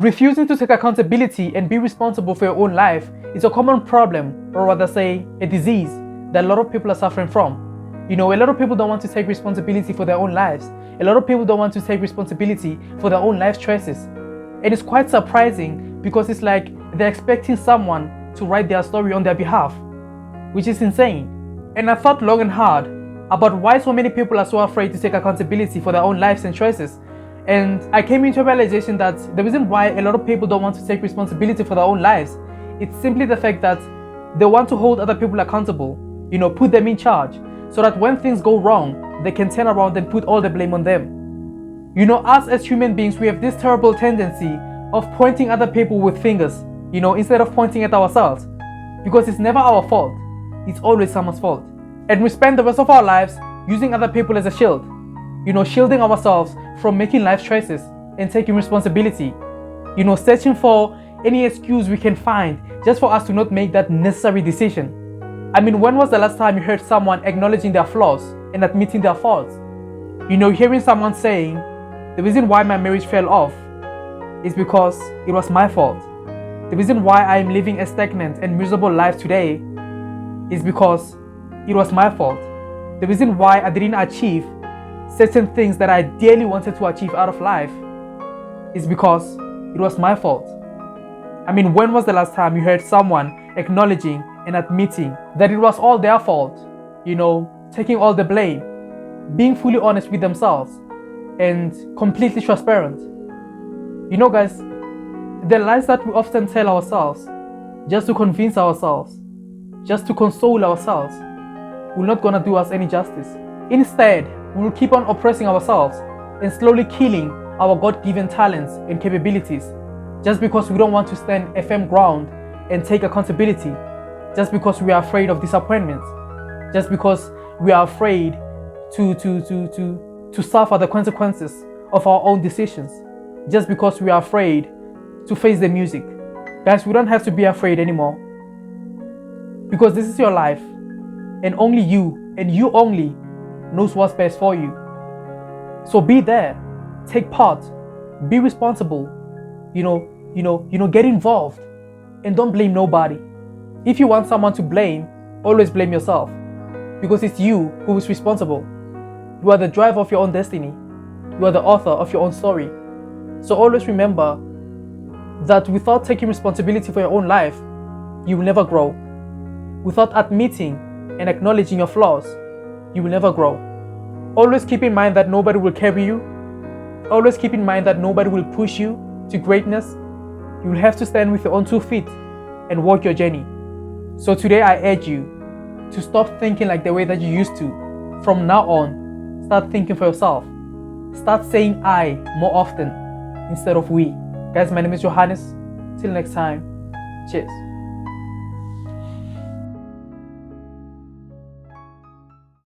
Refusing to take accountability and be responsible for your own life is a common problem, or rather say, a disease that a lot of people are suffering from. A lot of people don't want to take responsibility for their own lives. A lot of people don't want to take responsibility for their own life choices. And it's quite surprising because it's like they're expecting someone to write their story on their behalf, which is insane. And I thought long and hard about why so many people are so afraid to take accountability for their own lives and choices. And I came into a realization that the reason why a lot of people don't want to take responsibility for their own lives, it's simply the fact that they want to hold other people accountable, put them in charge, so that when things go wrong, they can turn around and put all the blame on them. Us as human beings, we have this terrible tendency of pointing other people with fingers, instead of pointing at ourselves. Because it's never our fault, it's always someone's fault. And we spend the rest of our lives using other people as a shield, shielding ourselves from making life choices and taking responsibility, searching for any excuse we can find just for us to not make that necessary decision. I mean, when was the last time you heard someone acknowledging their flaws and admitting their faults? Hearing someone saying, the reason why my marriage fell off is because it was my fault. The reason why I am living a stagnant and miserable life today is because it was my fault. The reason why I didn't achieve certain things that I dearly wanted to achieve out of life is because it was my fault. I mean, when was the last time you heard someone acknowledging and admitting that it was all their fault, taking all the blame, being fully honest with themselves, and completely transparent? Guys, the lies that we often tell ourselves just to convince ourselves, just to console ourselves, will not gonna do us any justice. Instead, we will keep on oppressing ourselves and slowly killing our God-given talents and capabilities just because we don't want to stand a firm ground and take accountability, just because we are afraid of disappointments, just because we are afraid to suffer the consequences of our own decisions, just because we are afraid to face the music. Guys, we don't have to be afraid anymore, because this is your life, and only you, and you only, knows what's best for you. So be there, take part, be responsible, get involved, and don't blame nobody. If you want someone to blame, always blame yourself, because it's you who is responsible. You are the driver of your own destiny. You are the author of your own story. So always remember that without taking responsibility for your own life, you will never grow. Without admitting and acknowledging your flaws, you will never grow. Always keep in mind that nobody will carry you. Always keep in mind that nobody will push you to greatness. You will have to stand with your own 2 feet and walk your journey. So today I urge you to stop thinking like the way that you used to. From now on, start thinking for yourself. Start saying I more often instead of we. Guys, my name is Johannes. Till next time, cheers.